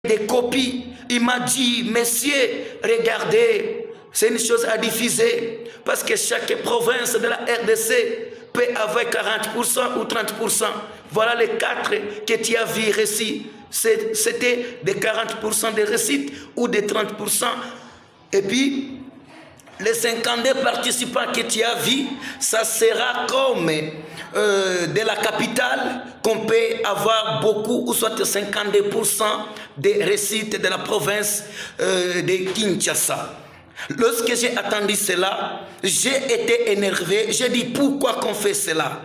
des copies. Il m'a dit, messieurs, regardez, c'est une chose à diffuser, parce que chaque province de la RDC peut avoir 40% ou 30%. Voilà les 4 que tu as vu récits. C'était des 40% de récits ou des 30%. Et puis, les 52 participants que tu as vus, ça sera comme de la capitale qu'on peut avoir beaucoup, ou soit 52% des récits de la province de Kinshasa. Lorsque j'ai attendu cela, j'ai été énervé. J'ai dit, pourquoi qu'on fait cela?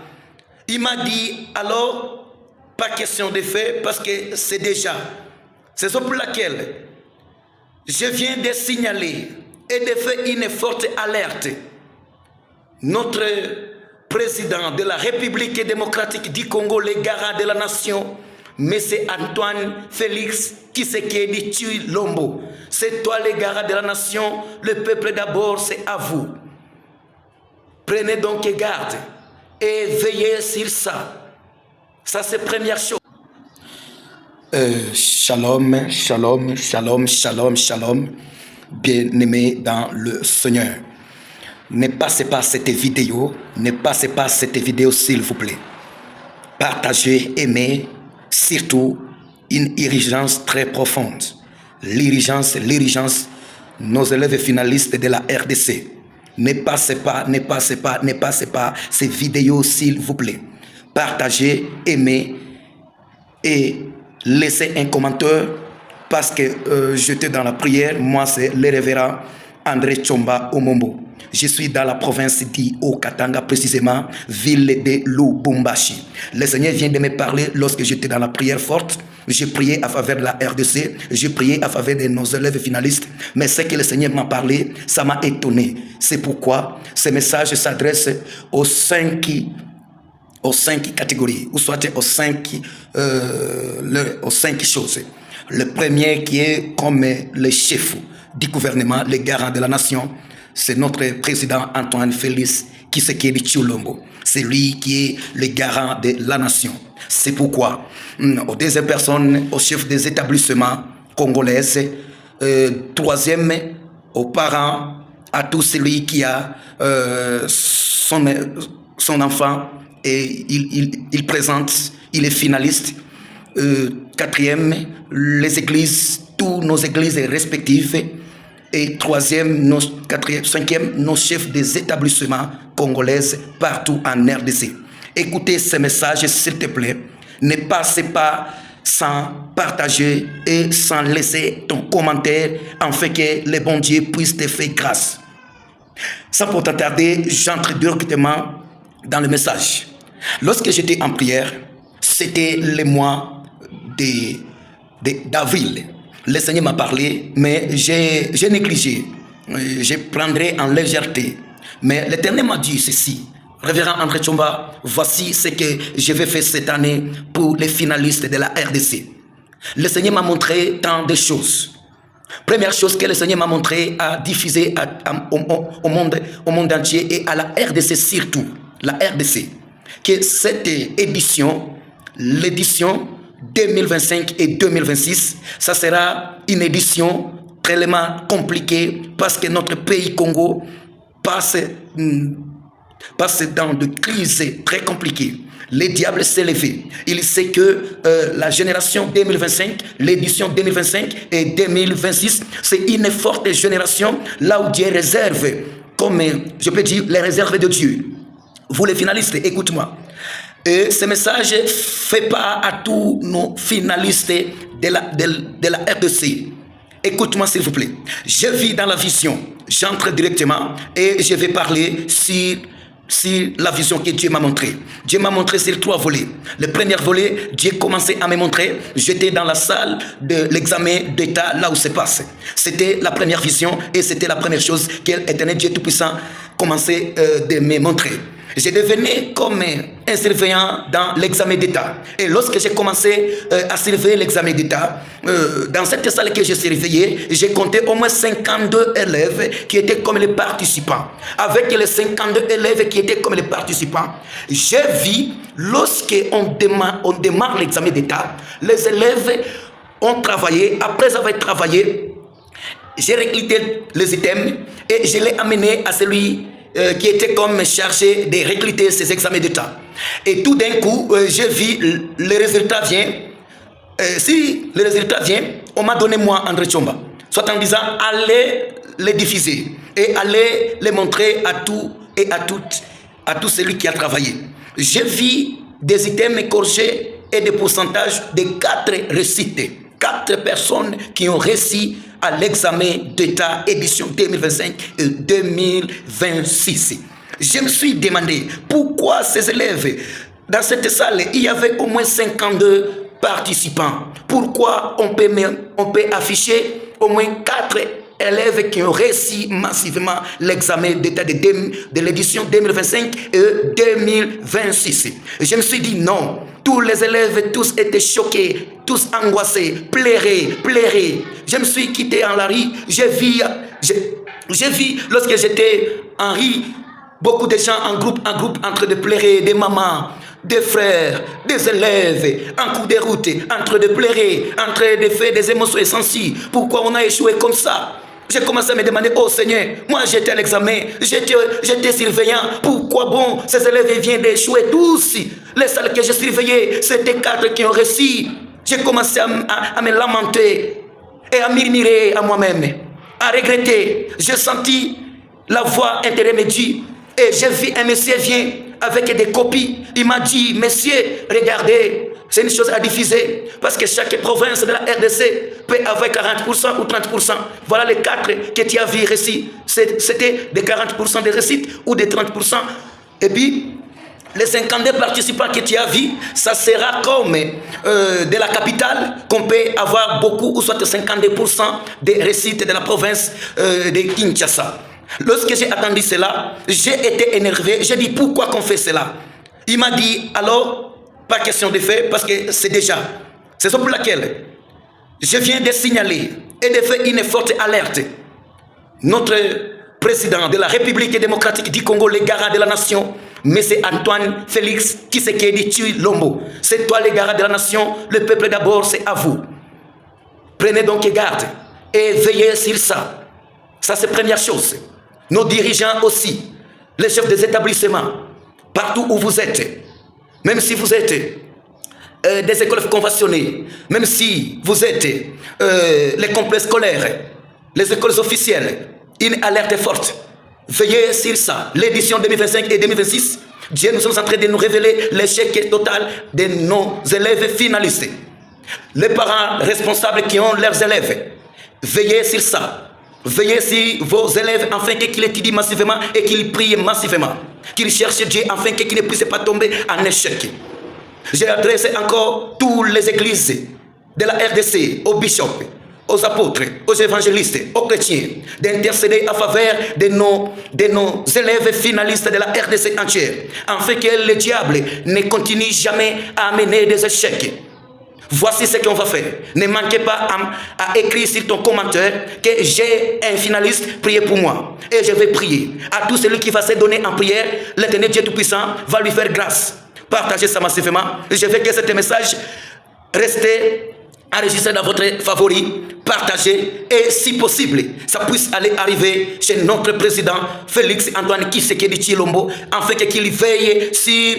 Il m'a dit, alors, pas question de faire, parce que c'est déjà. C'est pour laquelle je viens de signaler et de faire une forte alerte. Notre président de la République démocratique du Congo, le garant de la nation, M. Antoine Félix Tshisekedi Tshilombo. C'est toi le garant de la nation, le peuple d'abord, c'est à vous. Prenez donc garde et veillez sur ça. Ça, c'est première chose. Shalom, shalom, shalom, shalom, shalom. Bien-aimés dans le Seigneur. Ne passez pas cette vidéo. Ne passez pas cette vidéo, s'il vous plaît. Partagez, aimez, surtout une urgence très profonde. L'urgence, nos élèves finalistes de la RDC. Ne passez pas ces vidéos, s'il vous plaît. Partagez, aimez et laissez un commentaire parce que j'étais dans la prière. Moi, c'est le révérend André Tchomba Omombo. Je suis dans la province d'Haut-Katanga, précisément, ville de Lubumbashi. Le Seigneur vient de me parler lorsque j'étais dans la prière forte. J'ai prié à faveur de la RDC, j'ai prié à faveur de nos élèves finalistes. Mais ce que le Seigneur m'a parlé, ça m'a étonné. C'est pourquoi ce message s'adresse aux 5 catégories, ou soit aux 5 choses. Le premier qui est comme le chef du gouvernement, le garant de la nation, c'est notre président Antoine Félix Tshisekedi Tshilombo. C'est lui qui est le garant de la nation. C'est pourquoi, aux deuxième personnes, au chef des établissements congolais, troisième, aux parents, à tout celui qui a son enfant et il présente, il est finaliste. Quatrième, les églises, toutes nos églises respectives. Et troisième, cinquième, nos chefs des établissements congolais partout en RDC. Écoutez ce message, s'il te plaît. Ne passez pas sans partager et sans laisser ton commentaire, afin que le bon Dieu puisse te faire grâce. Sans pourtant tarder, j'entre directement dans le message. Lorsque j'étais en prière, c'était le mois d'avril. Le Seigneur m'a parlé, mais j'ai négligé. Je prendrai en légèreté. Mais l'Éternel m'a dit ceci. Révérend André Tchomba, voici ce que je vais faire cette année pour les finalistes de la RDC. Le Seigneur m'a montré tant de choses. Première chose que le Seigneur m'a montré à diffuser au monde entier et à la RDC surtout. La RDC. Que cette édition, l'édition 2025 et 2026, ça sera une édition tellement compliquée parce que notre pays Congo passe dans des crises très compliquées. Le diable s'est levé. Il sait que la génération 2025, l'édition 2025 et 2026, c'est une forte génération là où Dieu réserve, comme je peux dire, les réserves de Dieu. Vous les finalistes, écoute-moi. Et ce message fait part à tous nos finalistes de la RDC. Écoute-moi s'il vous plaît. Je vis dans la vision. J'entre directement et je vais parler sur la vision que Dieu m'a montrée. Dieu m'a montré sur 3 volets. Le premier volet, Dieu commençait à me montrer. J'étais dans la salle de l'examen d'État, là où se passe. C'était la première vision et c'était la première chose qu'Éternel Dieu Tout-Puissant commençait de me montrer. Je devenais comme un surveillant dans l'examen d'État. Et lorsque j'ai commencé à surveiller l'examen d'État, dans cette salle que j'ai surveillée, j'ai compté au moins 52 élèves qui étaient comme les participants. Avec les 52 élèves qui étaient comme les participants, j'ai vu, lorsqu'on démarre l'examen d'État, les élèves ont travaillé. Après avoir travaillé, j'ai recruté les items et je l'ai amené à celui qui était comme chargé de recruter ces examens d'État. Et tout d'un coup, j'ai vu le résultat vient. Si le résultat vient, on m'a donné moi André Tchomba, soit en disant allez les diffuser et allez les montrer à tout et à toutes, à tout celui qui a travaillé. J'ai vu des items corrigés et des pourcentages de 4 récités. 4 personnes qui ont réussi à l'examen d'État édition 2025 et 2026. Je me suis demandé pourquoi ces élèves, dans cette salle, il y avait au moins 52 participants. Pourquoi on peut afficher au moins 4 élèves qui ont réussi massivement l'examen d'État de l'édition 2025 et 2026. Je me suis dit non, tous les élèves, tous étaient choqués, tous angoissés, pleurés. Je me suis quitté en la rue, j'ai vu lorsque j'étais en rue, beaucoup de gens en groupe en train de pleurer, des mamans, des frères, des élèves, en cours de route, en train de pleurer, en train de faire des émotions sensibles. Pourquoi on a échoué comme ça? J'ai commencé à me demander, oh Seigneur, moi j'étais à l'examen, j'étais surveillant, pourquoi bon, ces élèves viennent d'échouer tous? Les salles que j'ai surveillées, c'était 4 qui ont réussi. J'ai commencé à me lamenter et à murmurer à moi-même, à regretter. J'ai senti la voix intérieure me dire, et j'ai vu un monsieur vient avec des copies. Il m'a dit, monsieur, regardez, c'est une chose à diffuser, parce que chaque province de la RDC peut avoir 40% ou 30%. Voilà les 4 que tu as vu récits. C'était des 40% de récits ou des 30%. Et puis, les 52 participants que tu as vus, ça sera comme de la capitale qu'on peut avoir beaucoup, ou soit 52% des récits de la province de Kinshasa. Lorsque j'ai attendu cela, j'ai été énervé. J'ai dit, pourquoi qu'on fait cela? Il m'a dit, alors, pas question de faire, parce que c'est déjà. C'est ça pour laquelle je viens de signaler et de faire une forte alerte. Notre président de la République démocratique du Congo, le garant de la nation, M. Antoine Félix Tshisekedi Tshilombo. C'est toi le garant de la nation, le peuple d'abord, c'est à vous. Prenez donc garde et veillez sur ça. Ça, c'est la première chose. Nos dirigeants aussi, les chefs des établissements, partout où vous êtes, même si vous êtes des écoles conventionnées, même si vous êtes les complexes scolaires, les écoles officielles, une alerte forte. Veillez sur ça. L'édition 2025 et 2026, Dieu nous sommes en train de nous révéler l'échec total de nos élèves finalistes. Les parents responsables qui ont leurs élèves, veillez sur ça. Veillez sur vos élèves afin qu'ils étudient massivement et qu'ils prient massivement. Qu'ils cherchent Dieu afin qu'ils ne puissent pas tomber en échec. J'ai adressé encore toutes les églises de la RDC, aux bishops, aux apôtres, aux évangélistes, aux chrétiens, d'intercéder en faveur de nos élèves finalistes de la RDC entière, afin que le diable ne continue jamais à amener des échecs. Voici ce qu'on va faire. Ne manquez pas à écrire sur ton commentaire que j'ai un finaliste, priez pour moi. Et je vais prier. À tout celui qui va se donner en prière, l'Éternel Dieu Tout-Puissant va lui faire grâce. Partagez ça massivement. Je veux que ce message reste enregistré dans votre favori. Partagez. Et si possible, ça puisse aller arriver chez notre président Félix Antoine Tshisekedi Tshilombo, afin qu'il veille sur